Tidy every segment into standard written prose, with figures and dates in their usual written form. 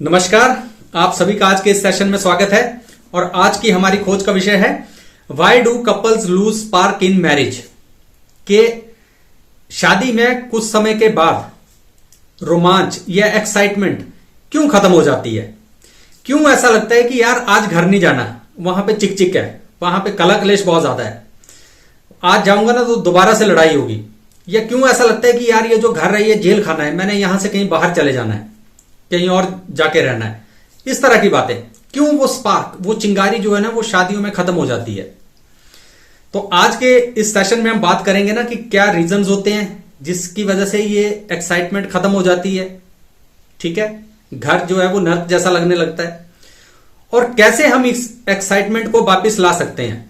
नमस्कार, आप सभी का आज के इस सेशन में स्वागत है। और आज की हमारी खोज का विषय है why do couples lose spark in marriage. के शादी में कुछ समय के बाद रोमांच या एक्साइटमेंट क्यों खत्म हो जाती है। क्यों ऐसा लगता है कि यार आज घर नहीं जाना, वहां पे चिक चिक है, वहां पे कलह क्लेश बहुत ज्यादा है, आज जाऊंगा ना तो दोबारा से लड़ाई होगी। या क्यों ऐसा लगता है कि यार ये जो घर है ये जेल खाना है, मैंने यहां से कहीं बाहर चले जाना है, कहीं और जाके रहना है। इस तरह की बातें क्यों वो स्पार्क, वो चिंगारी जो है ना वो शादियों में खत्म हो जाती है। तो आज के इस सेशन में हम बात करेंगे ना कि क्या रीजंस होते हैं जिसकी वजह से ये एक्साइटमेंट खत्म हो जाती है। ठीक है, घर जो है वो नर्क जैसा लगने लगता है, और कैसे हम इस एक्साइटमेंट को वापस ला सकते हैं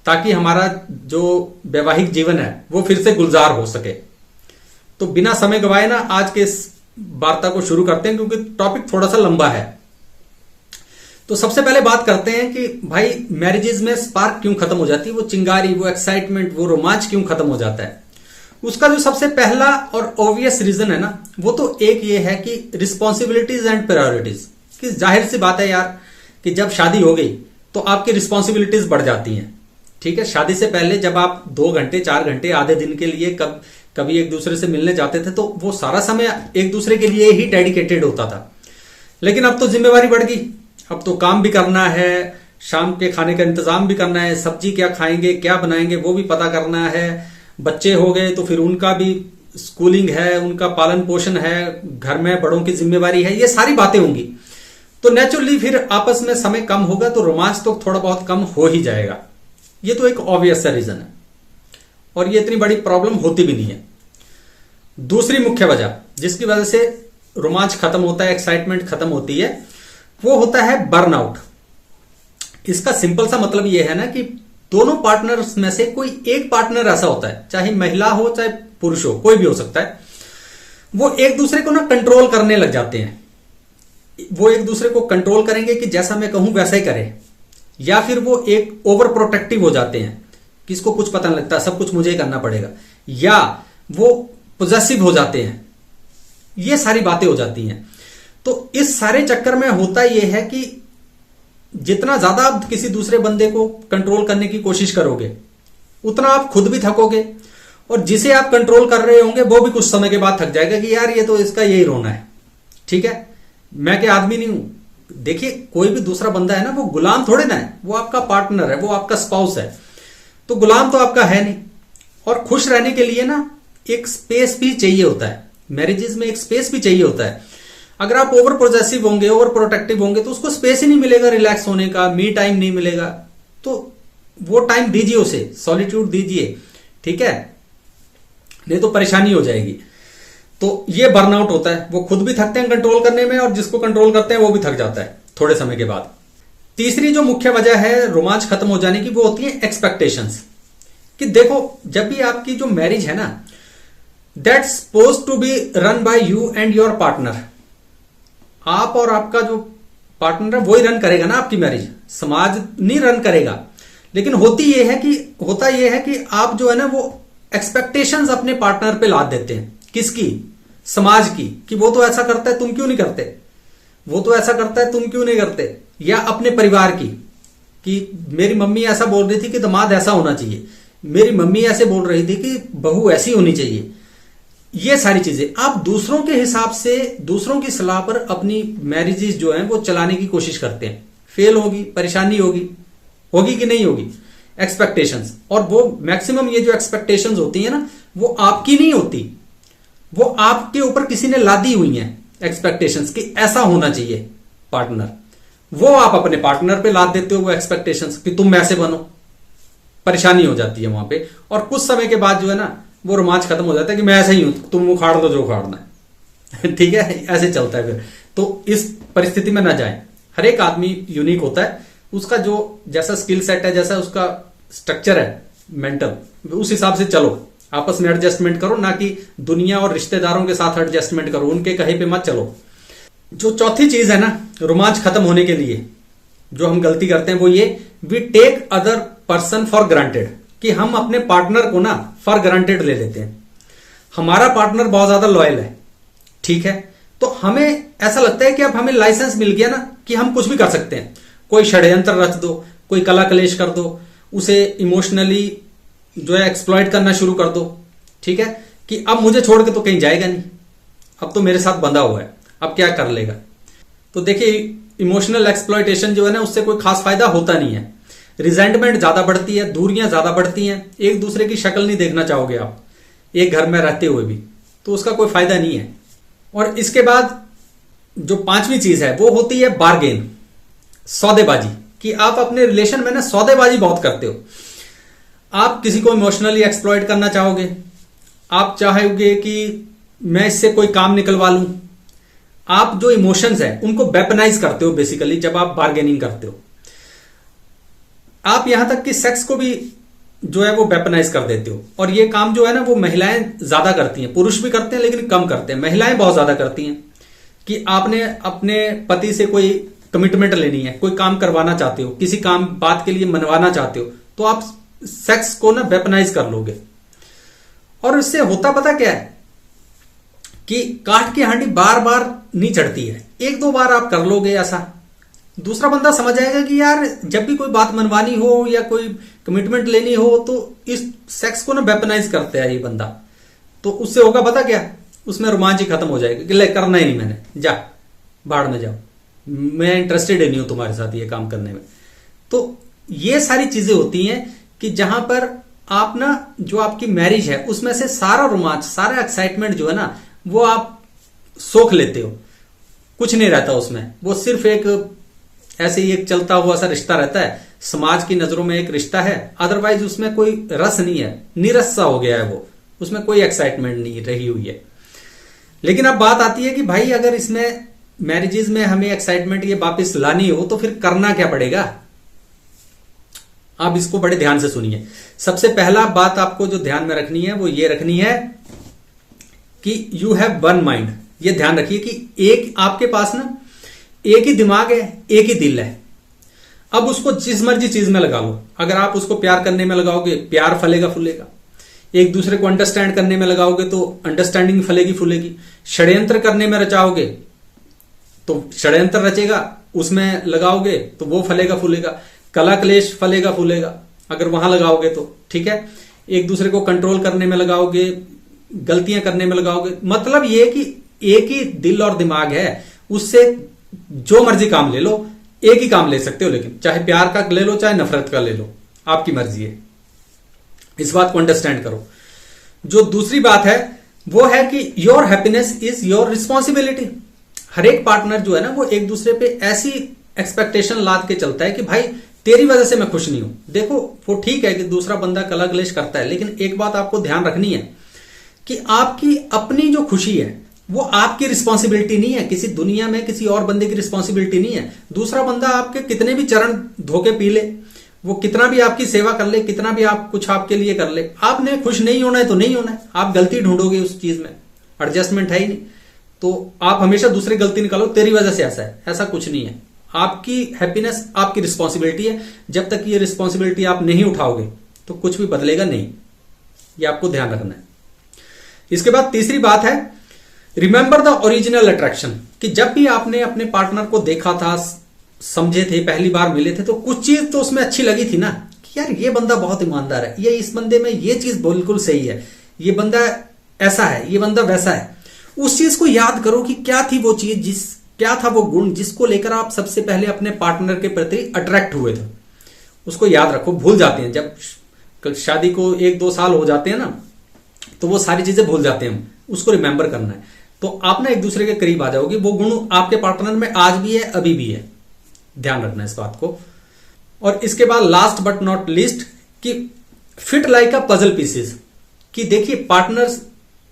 ताकि हमारा जो वैवाहिक जीवन है वो फिर से गुलजार हो सके। तो बिना समय गवाए ना आज के इस वार्ता को शुरू करते हैं, क्योंकि टॉपिक थोड़ा सा लंबा है। तो सबसे पहले बात करते हैं कि भाई मैरिजेज में स्पार्क क्यों खत्म हो जाती है, वो चिंगारी, वो एक्साइटमेंट, वो रोमांच क्यों खत्म हो जाता है। उसका जो सबसे पहला और ऑब्वियस रीजन है ना वो तो एक ये है कि रिस्पॉन्सिबिलिटीज एंड प्रायोरिटीज। कि जाहिर सी बात है यार कि जब शादी हो गई तो आपकी रिस्पॉन्सिबिलिटीज बढ़ जाती हैं। ठीक है, शादी से पहले जब आप 2 घंटे 4 घंटे आधे दिन के लिए कभी एक दूसरे से मिलने जाते थे तो वो सारा समय एक दूसरे के लिए ही डेडिकेटेड होता था। लेकिन अब तो जिम्मेवारी बढ़ गई, अब तो काम भी करना है, शाम के खाने का इंतजाम भी करना है, सब्जी क्या खाएंगे क्या बनाएंगे वो भी पता करना है, बच्चे हो गए तो फिर उनका भी स्कूलिंग है, उनका पालन पोषण है, घर में बड़ों की जिम्मेवारी है, ये सारी बातें होंगी। तो नेचुरली फिर आपस में समय कम होगा तो रोमांच तो थोड़ा बहुत कम हो ही जाएगा। ये तो एक ऑब्वियस सा रीजन है और ये इतनी बड़ी प्रॉब्लम होती भी नहीं है। दूसरी मुख्य वजह जिसकी वजह से रोमांच खत्म होता है, एक्साइटमेंट खत्म होती है, वो होता है बर्नआउट। इसका सिंपल सा मतलब ये है ना कि दोनों पार्टनर्स में से कोई एक पार्टनर ऐसा होता है, चाहे महिला हो चाहे पुरुष हो, कोई भी हो सकता है, वो एक दूसरे को ना कंट्रोल करने लग जाते हैं। वो एक दूसरे को कंट्रोल करेंगे कि जैसा मैं कहूं वैसा ही करे, या फिर वो एक ओवर प्रोटेक्टिव हो जाते हैं, किसको कुछ पता नहीं लगता, सब कुछ मुझे ही करना पड़ेगा, या वो पॉजेसिव हो जाते हैं। ये सारी बातें हो जाती हैं। तो इस सारे चक्कर में होता यह है कि जितना ज्यादा आप किसी दूसरे बंदे को कंट्रोल करने की कोशिश करोगे उतना आप खुद भी थकोगे, और जिसे आप कंट्रोल कर रहे होंगे वो भी कुछ समय के बाद थक जाएगा कि यार ये तो इसका यही रोना है। ठीक है, मैं क्या आदमी नहीं हूं। देखिए, कोई भी दूसरा बंदा है ना वो गुलाम थोड़े ना है, वो आपका पार्टनर है, वो आपका स्पाउस है, तो गुलाम तो आपका है नहीं। और खुश रहने के लिए ना एक स्पेस भी चाहिए होता है, मैरिजेस में एक स्पेस भी चाहिए होता है। अगर आप ओवर प्रोजेसिव होंगे, ओवर प्रोटेक्टिव होंगे तो उसको स्पेस ही नहीं मिलेगा रिलैक्स होने का, मी टाइम नहीं मिलेगा। तो वो टाइम दीजिए, उसे सॉलिट्यूड दीजिए। ठीक है, नहीं तो परेशानी हो जाएगी। तो ये बर्नआउट होता है, वो खुद भी थकते हैं कंट्रोल करने में, और जिसको कंट्रोल करते हैं वो भी थक जाता है थोड़े समय के बाद। तीसरी जो मुख्य वजह है रोमांच खत्म हो जाने की वो होती है एक्सपेक्टेशंस। कि देखो, जब भी आपकी जो मैरिज है ना that's supposed to be run by you and your partner. आप और आपका जो पार्टनर है वही रन करेगा ना आपकी मैरिज, समाज नहीं रन करेगा। लेकिन होता यह है कि आप जो है ना वो एक्सपेक्टेशंस अपने पार्टनर पे लाद देते हैं। किसकी? समाज की, कि वो तो ऐसा करता है तुम क्यों नहीं करते, वो तो ऐसा करता है तुम क्यों नहीं करते। या अपने परिवार की, कि मेरी मम्मी ऐसा बोल रही थी कि दामाद ऐसा होना चाहिए, मेरी मम्मी ऐसे बोल रही थी कि बहू ऐसी होनी चाहिए। ये सारी चीजें आप दूसरों के हिसाब से, दूसरों की सलाह पर अपनी मैरिजेस जो है वो चलाने की कोशिश करते हैं। फेल होगी, परेशानी होगी कि नहीं होगी, एक्सपेक्टेशंस। और वो मैक्सिमम ये जो एक्सपेक्टेशंस होती है ना वो आपकी नहीं होती, वो आपके ऊपर किसी ने लादी हुई है एक्सपेक्टेशंस कि ऐसा होना चाहिए पार्टनर। वो आप अपने पार्टनर पे लाद देते हो वो एक्सपेक्टेशंस कि तुम ऐसे बनो। परेशानी हो जाती है वहां पे, और कुछ समय के बाद जो है ना वो रोमांच खत्म हो जाता है कि मैं ऐसा ही हूं, तुम उखाड़ दो जो उखाड़ना है। ठीक है, ऐसे चलता है फिर। तो इस परिस्थिति में ना जाए। हर एक आदमी यूनिक होता है, उसका जो जैसा स्किल सेट है, जैसा उसका स्ट्रक्चर है मेंटल, उस हिसाब से चलो, आपस में एडजस्टमेंट करो, ना कि दुनिया और रिश्तेदारों के साथ एडजस्टमेंट करो, उनके कहे पे मत चलो। जो चौथी चीज है ना रोमांच खत्म होने के लिए जो हम गलती करते हैं वो ये, we take other person for granted. कि हम अपने पार्टनर को ना फॉर ग्रांटेड ले लेते हैं। हमारा पार्टनर बहुत ज्यादा लॉयल है, ठीक है, तो हमें ऐसा लगता है कि अब हमें लाइसेंस मिल गया ना कि हम कुछ भी कर सकते हैं। कोई षड्यंत्र रच दो, कोई कला कलेश कर दो, उसे इमोशनली जो है एक्सप्लॉइट करना शुरू कर दो, ठीक है, कि अब मुझे छोड़ के तो कहीं जाएगा नहीं, अब तो मेरे साथ बंधा हुआ है, अब क्या कर लेगा। तो देखिए इमोशनल एक्सप्लॉइटेशन जो है ना उससे कोई खास फायदा होता नहीं है। रिजेंटमेंट ज्यादा बढ़ती है, दूरियां ज्यादा बढ़ती हैं, एक दूसरे की शक्ल नहीं देखना चाहोगे आप एक घर में रहते हुए भी, तो उसका कोई फायदा नहीं है। और इसके बाद जो पांचवी चीज है वो होती है बार्गेन, सौदेबाजी, कि आप अपने रिलेशन में ना सौदेबाजी बहुत करते हो। आप किसी को इमोशनली एक्सप्लॉइट करना चाहोगे, आप चाहोगे कि मैं इससे कोई काम निकलवा लूं। आप जो इमोशंस है उनको वेपनाइज करते हो बेसिकली जब आप बार्गेनिंग करते हो। आप यहां तक कि सेक्स को भी जो है वो वेपनाइज कर देते हो। और ये काम जो है ना वो महिलाएं ज्यादा करती हैं, पुरुष भी करते हैं लेकिन कम करते हैं, महिलाएं बहुत ज्यादा करती हैं। कि आपने अपने पति से कोई कमिटमेंट लेनी है, कोई काम करवाना चाहते हो, किसी काम बात के लिए मनवाना चाहते हो, तो आप सेक्स को ना वेपनाइज कर लोगे। और इससे होता पता क्या है कि काठ की हांडी बार बार नहीं चढ़ती है, एक दो बार आप कर लोगे ऐसा, दूसरा बंदा समझ जाएगा कि यार जब भी कोई बात मनवानी हो या कोई कमिटमेंट लेनी हो तो इस सेक्स को ना वेपनाइज करते हैं ये बंदा। तो उससे होगा पता क्या, उसमें रोमांच ही खत्म हो जाएगा कि ले करना ही नहीं, मैंने जा बाढ़ में जाओ, मैं इंटरेस्टेड ही नहीं हूं तुम्हारे साथ ये काम करने में। तो ये सारी चीजें होती हैं कि जहां पर आप ना जो आपकी मैरिज है उसमें से सारा रोमांच, सारा एक्साइटमेंट जो है ना वो आप सोख लेते हो, कुछ नहीं रहता उसमें, वो सिर्फ एक ऐसे ही एक चलता हुआ सा रिश्ता रहता है, समाज की नजरों में एक रिश्ता है, अदरवाइज उसमें कोई रस नहीं है, निरस सा हो गया है वो, उसमें कोई एक्साइटमेंट नहीं रही हुई है। लेकिन अब बात आती है कि भाई अगर इसमें मैरिजेज में हमें एक्साइटमेंट ये वापस लानी हो तो फिर करना क्या पड़ेगा। आप इसको बड़े ध्यान से सुनिए। सबसे पहला बात आपको जो ध्यान में रखनी है वो ये रखनी है कि यू हैव वन माइंड। ये ध्यान रखिए कि एक आपके पास ना एक ही दिमाग है, एक ही दिल है। अब उसको जिस मर्जी चीज में लगा लो। अगर आप उसको प्यार करने में लगाओगे प्यार फलेगा फूलेगा, एक दूसरे को अंडरस्टैंड करने में लगाओगे तो अंडरस्टैंडिंग फलेगी फूलेगी, षड्यंत्र करने में रचाओगे तो षड्यंत्र रचेगा, उसमें लगाओगे तो वो फलेगा फूलेगा, कला क्लेश फलेगा फूलेगा अगर वहां लगाओगे तो, ठीक है। एक दूसरे को कंट्रोल करने में लगाओगे, गलतियां करने में लगाओगे, मतलब ये कि एक ही दिल और दिमाग है, उससे जो मर्जी काम ले लो, एक ही काम ले सकते हो, लेकिन चाहे प्यार का ले लो चाहे नफरत का ले लो, आपकी मर्जी है। इस बात को अंडरस्टैंड करो। जो दूसरी बात है वो है कि your happiness is your responsibility. हर एक पार्टनर जो है ना वो एक दूसरे पे ऐसी एक्सपेक्टेशन लाद के चलता है कि भाई तेरी वजह से मैं खुश नहीं हूं। देखो वो ठीक है कि दूसरा बंदा कला क्लेश करता है, लेकिन एक बात आपको ध्यान रखनी है कि आपकी अपनी जो खुशी है वो आपकी रिस्पॉन्सिबिलिटी नहीं है, किसी दुनिया में किसी और बंदे की रिस्पॉन्सिबिलिटी नहीं है। दूसरा बंदा आपके कितने भी चरण धोके पी ले, वो कितना भी आपकी सेवा कर ले, कितना भी आप कुछ आपके लिए कर ले, आपने खुश नहीं होना है तो नहीं होना है। आप गलती ढूंढोगे उस चीज में, एडजस्टमेंट है ही नहीं, तो आप हमेशा दूसरी गलती निकालो, तेरी वजह से ऐसा है, ऐसा कुछ नहीं है। आपकी हैप्पीनेस आपकी रिस्पॉन्सिबिलिटी है। जब तक ये रिस्पॉन्सिबिलिटी आप नहीं उठाओगे तो कुछ भी बदलेगा नहीं, ये आपको ध्यान रखना है। इसके बाद तीसरी बात है रिमेंबर द ओरिजिनल अट्रैक्शन, कि जब भी आपने अपने पार्टनर को देखा था, समझे थे, पहली बार मिले थे, तो कुछ चीज तो उसमें अच्छी लगी थी ना, कि यार ये बंदा बहुत ईमानदार है, ये इस बंदे में ये चीज बिल्कुल सही है, ये बंदा ऐसा है, ये बंदा वैसा है। उस चीज को याद करो कि क्या थी वो चीज, क्या था वो गुण जिसको लेकर आप सबसे पहले अपने पार्टनर के प्रति अट्रैक्ट हुए थे। उसको याद रखो। भूल जाते हैं जब शादी को 1-2 साल हो जाते हैं ना, तो वो सारी चीजें भूल जाते हैं, उसको रिमेंबर करना है। तो आप ना एक दूसरे के करीब आ जाओगे, वो गुण आपके पार्टनर में आज भी है, अभी भी है, ध्यान रखना इस बात को। और इसके बाद लास्ट बट नॉट लीस्ट कि fit like a puzzle pieces, कि देखिए पार्टनर्स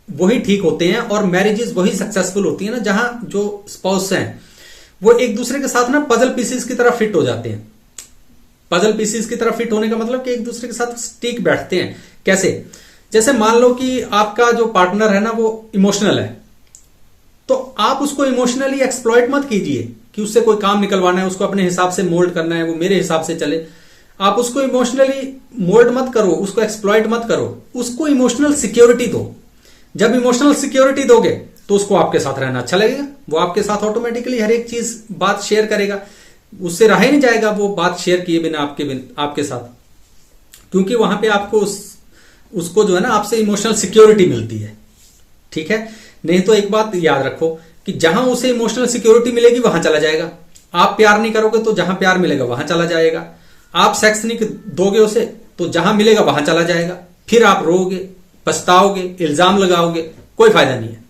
वही ठीक होते हैं और मैरिजेस वही सक्सेसफुल होती है ना जहां जो स्पाउस हैं वो एक दूसरे के साथ ना पजल पीसेस की तरह फिट हो जाते हैं। पजल पीसेस की तरह फिट होने का मतलब कि एक दूसरे के साथ स्टिक बैठते हैं। कैसे? जैसे मान लो कि आपका जो पार्टनर है ना वो इमोशनल है, तो आप उसको इमोशनली एक्सप्लॉइट मत कीजिए कि उससे कोई काम निकलवाना है, उसको अपने हिसाब से मोल्ड करना है, वो मेरे हिसाब से चले। आप उसको इमोशनली मोल्ड मत करो, उसको एक्सप्लॉइट मत करो, उसको इमोशनल सिक्योरिटी दो। जब इमोशनल सिक्योरिटी दोगे तो उसको आपके साथ रहना अच्छा लगेगा। वो आपके साथ ऑटोमेटिकली हर एक चीज बात शेयर करेगा, उससे रहा ही नहीं जाएगा वो बात शेयर किए बिना आपके साथ, क्योंकि वहां पे आपको उसको जो है ना आपसे इमोशनल सिक्योरिटी मिलती है। ठीक है, नहीं तो एक बात याद रखो कि जहां उसे इमोशनल सिक्योरिटी मिलेगी वहां चला जाएगा। आप प्यार नहीं करोगे तो जहां प्यार मिलेगा वहां चला जाएगा। आप सेक्स नहीं दोगे उसे तो जहां मिलेगा वहां चला जाएगा। फिर आप रोओगे, पछताओगे, इल्जाम लगाओगे, कोई फायदा नहीं है।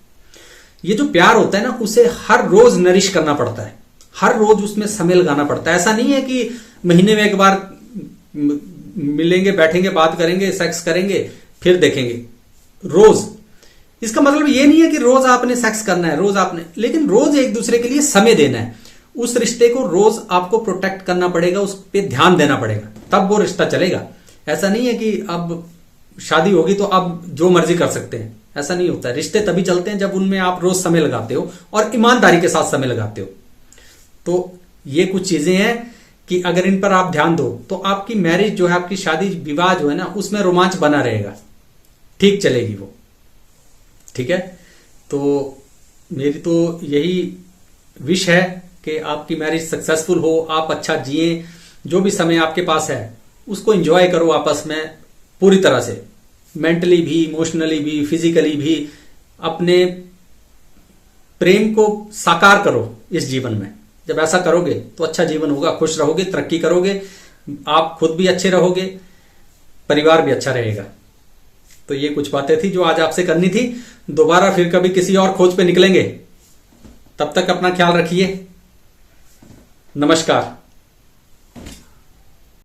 ये जो प्यार होता है ना उसे हर रोज नरिश करना पड़ता है, हर रोज उसमें समय लगाना पड़ता है। ऐसा नहीं है कि महीने में एक बार मिलेंगे, बैठेंगे, बात करेंगे, सेक्स करेंगे, फिर देखेंगे। रोज, इसका मतलब ये नहीं है कि रोज आपने सेक्स करना है, रोज आपने, लेकिन रोज एक दूसरे के लिए समय देना है। उस रिश्ते को रोज आपको प्रोटेक्ट करना पड़ेगा, उस पर ध्यान देना पड़ेगा, तब वो रिश्ता चलेगा। ऐसा नहीं है कि अब शादी होगी तो अब जो मर्जी कर सकते हैं, ऐसा नहीं होता है। रिश्ते तभी चलते हैं जब उनमें आप रोज समय लगाते हो और ईमानदारी के साथ समय लगाते हो। तो ये कुछ चीजें हैं कि अगर इन पर आप ध्यान दो तो आपकी मैरिज जो है, आपकी शादी विवाह जो है ना, उसमें रोमांच बना रहेगा, ठीक चलेगी वो। ठीक है, तो मेरी तो यही विश है कि आपकी मैरिज सक्सेसफुल हो, आप अच्छा जिए, जो भी समय आपके पास है उसको एंजॉय करो आपस में पूरी तरह से, मेंटली भी, इमोशनली भी, फिजिकली भी। अपने प्रेम को साकार करो इस जीवन में। जब ऐसा करोगे तो अच्छा जीवन होगा, खुश रहोगे, तरक्की करोगे, आप खुद भी अच्छे रहोगे, परिवार भी अच्छा रहेगा। तो ये कुछ बातें थी जो आज आपसे करनी थी। दोबारा फिर कभी किसी और खोज पे निकलेंगे, तब तक अपना ख्याल रखिए। नमस्कार।